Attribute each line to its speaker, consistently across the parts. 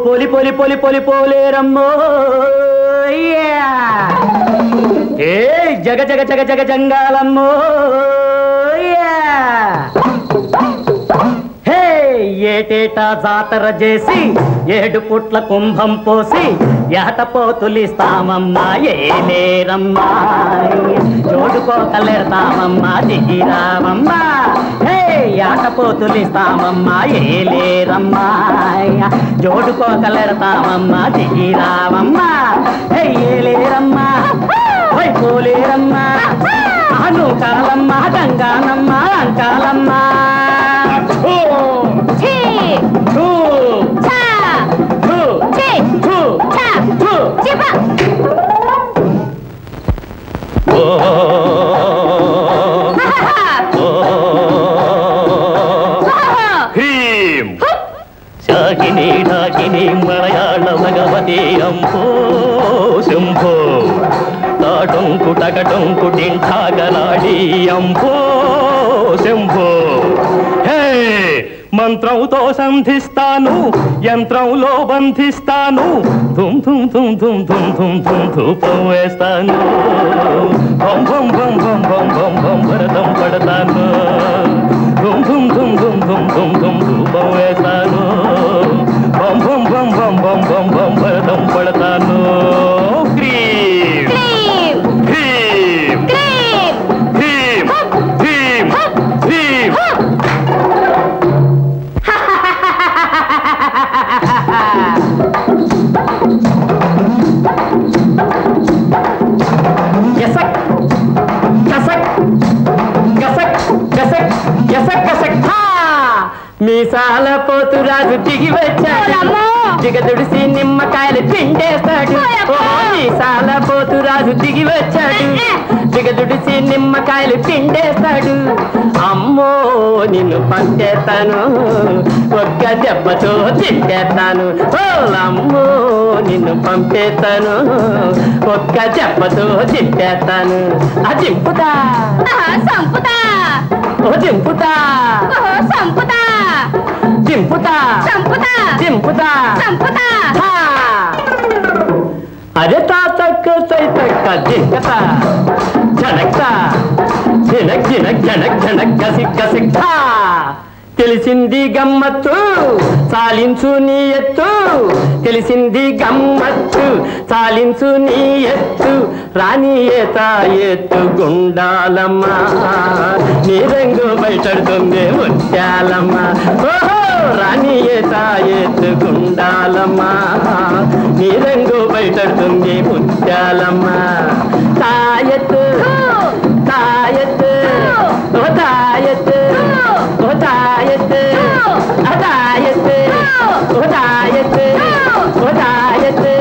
Speaker 1: పోలి పోలి పోలి పోలి పోలేరమ్మో ఏ జగ జగ జగ జగ జంగాలమ్మో హే ఏటేటా జాతర చేసి 7 పుట్ల కుంభం పోసి ఏటపోతులిస్తామమ్మా ఏలేరమ్మా జోడుకోకలేస్తామమ్మా దిగిరామమ్మా హే ఏటపోతులిస్తామమ్మా ఏలేరమ్మా జోడుకోకలేస్తామమ్మా దిగిరామమ్మా హే ఏలేరమ్మా హై పోలేరమ్మా అను కాలమ్మా గంగానమ్మా అంకాలమ్మా శాకిని ఢాకిని మలయాళ భగవతి అంబో శంభో తాటంకు టకటంకు టింఠాగలాడి అంబో శంభో హే మంత్రంతో సంధిస్తాను యంత్రంలో బంధిస్తాను ధుమ్ ధుమ్ ధుమ్ ధుమ్ ధుమ్ ధుమ్ ధుమ్ ధూపం వేస్తాను భం భం భం భం భం భం భం భరతం పడతాను ధుమ్ ధుమ్ ధుమ్ ధుమ్ ధుమ్ ధుమ్ ధుమ్ ధూపం వేస్తాను భం భం భం భం భం భం భం భరతం పడతాను క్రీమ్ క్రీమ్ క్రీమ్ క్రీమ్ క్రీమ్ గసక్ గసక్ గసక్ గసక్ గసక్ గసక్ మీసాల పోతురాజు దిగి వచ్చాడు దిగదుడిసి నిమ్మకాయలు పిండేస్తాడు మీసాల పోతురాజు దిగి వచ్చాడు దిగదుడిసి నిమ్మకాయలు పిండేస్తాడు అమ్మో నిన్ను పంటేస్తాను ఒక్క దెబ్బతో తింటేస్తాను అమ్మో నిన్ను పంపేస్తాను ఒక్క దెబ్బతో తింటేస్తాను దింపుతా సంపుతా దింపుతా సంపుతా దింపుతా సంపుతా దింపుతా సంపుతా అదే తాతక్క సైతక్క దింకత జనక్త జనక్ జనక్ జనక్ జనక్ గసిక్ గసిక్ తెలిసింది గమ్మత్తు చాలించు నీ ఎత్తు తెలిసింది గమ్మత్తు చాలించు నీ ఎత్తు రాణి ఏత ఎత్తు గుండాలమ్మా నీ రంగు బయటడుతుంది ముత్యాలమ్మా ఓహో రాణి ఏత ఎత్తు గుండాలమ్మా నీ రంగు బయటడుతుంది ముత్యాలమ్మా తాయెత్తు తాయెత్తు ఓ తాయెత్తు ఓ తాయెత్తు తాయెత్తు ఓ తాయెత్తు ఓ తాయెత్తు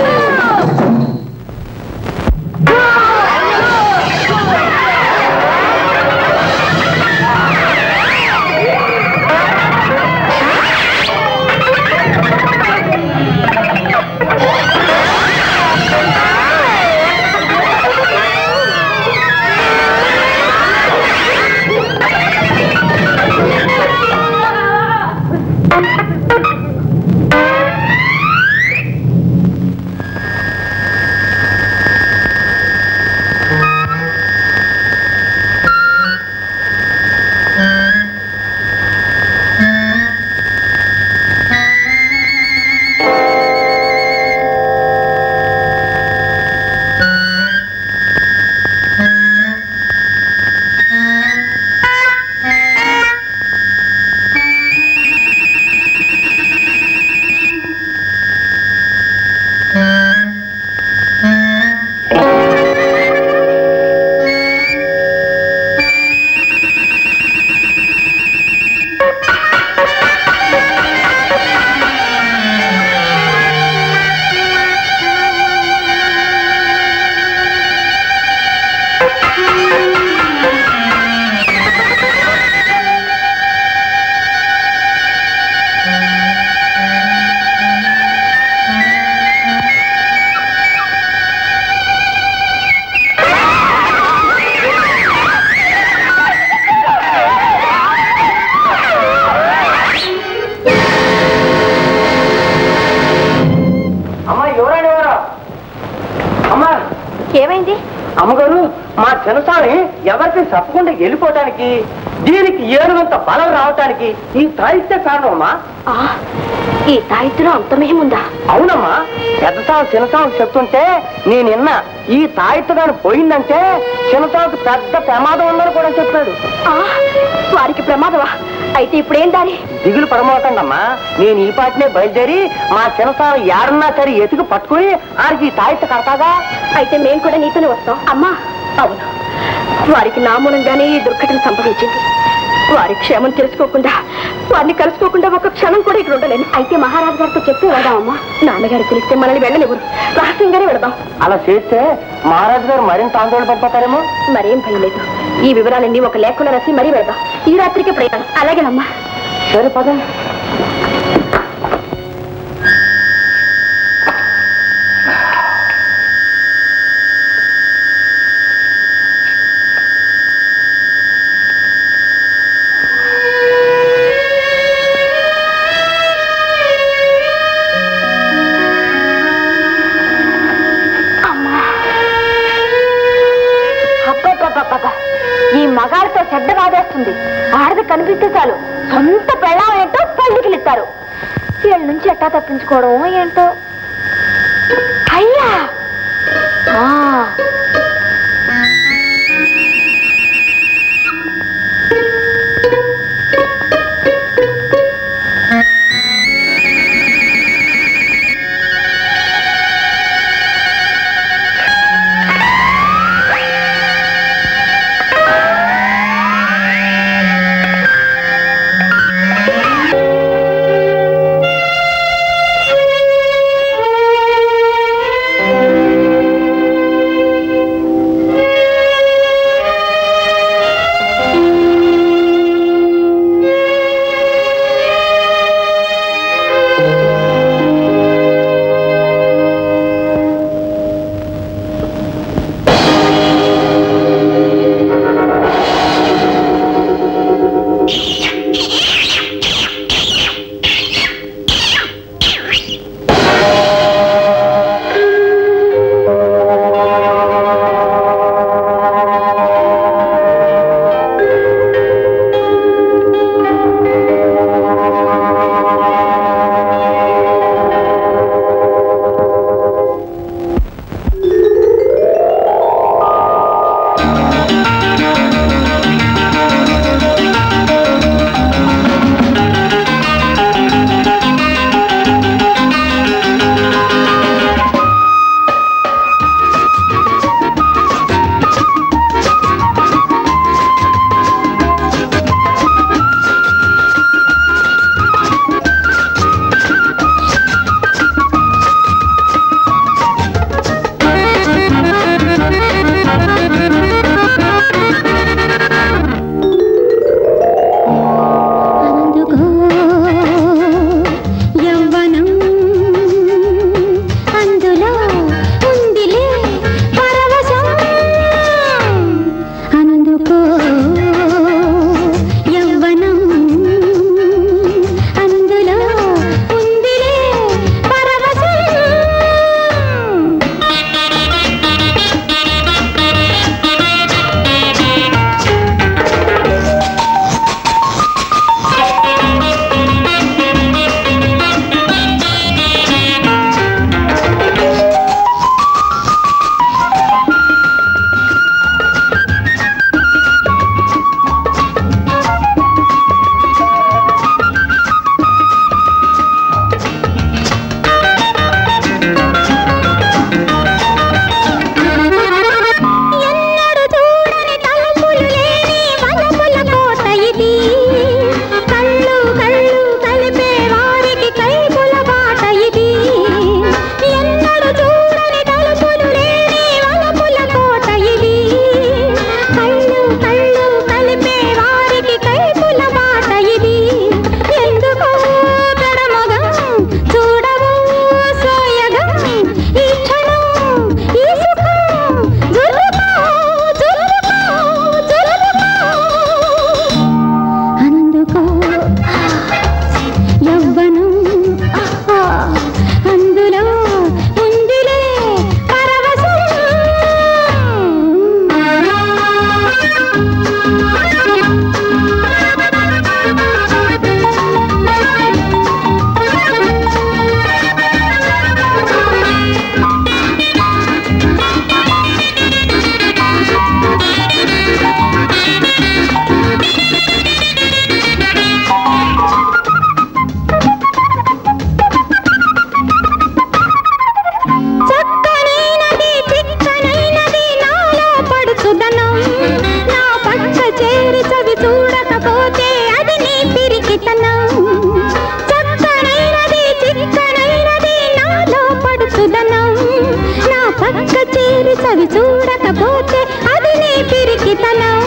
Speaker 2: ఏమైంది?
Speaker 3: అమ్మగారు, మా చిన్నసాని ఎవరికి చెప్పకుండా వెళ్ళిపోవటానికి, దీనికి ఏనుగంత బలం రావటానికి ఈ తాయిస్తే కారణం అమ్మా.
Speaker 2: ఈ తాయిత్తులో అంత మహిముందా?
Speaker 3: అవునమ్మా, పెద్దసావు చిన్నసావుకు చెప్తుంటే నేను విన్నా. ఈ తాయిత్తుగాని పోయిందంటే చిన్నసావుకు పెద్ద ప్రమాదం ఉందని కూడా చెప్పాడు.
Speaker 2: వారికి ప్రమాదమా? అయితే ఇప్పుడేం దారి?
Speaker 3: దిగులు పడమోకండమ్మా, నేను ఈ పాటినే బయలుదేరి మా చిన్నసావు ఏడన్నా సరే ఎతుకు పట్టుకుని ఆడికి ఈ తాయిత్తు కడతాగా.
Speaker 2: అయితే మేము కూడా నీతోనే వస్తాం. అమ్మా, అవును, వారికి నా మూలంగానే ఈ దుర్ఘటన సంభవించింది. వారి క్షేమం తెలుసుకోకుండా, వారిని కలుసుకోకుండా ఒక క్షణం కూడా ఇక్కడ ఉండలేను. అయితే మహారాజు గారితో చెప్పి వెళదామమ్మా. నాన్నగారు తెలిస్తే మనల్ని వెళ్ళనివ్వరు, రహస్యంగానే వెళదాం.
Speaker 3: అలా చేస్తే మహారాజు గారు మరింత ఆందోళన పడిపోతారేమో.
Speaker 2: మరేం భయం లేదు. ఈ వివరాలన్నీ ఒక లేఖలో రాసి మరీ వెళదాం. ఈ రాత్రికి ప్రయాణం. అలాగేనమ్మా.
Speaker 3: సరే పద.
Speaker 2: ఈ మగాడితో చెడ్డ బాధేస్తుంది. ఆడది కనిపిస్తే చాలు సొంత పెళ్ళం ఏంటో పళ్ళికిలిస్తారు. వీళ్ళ నుంచి ఎట్టా తప్పించుకోవడం ఏంటో. అయ్యా,
Speaker 4: మోసపోతే అది నీ పిరికితనం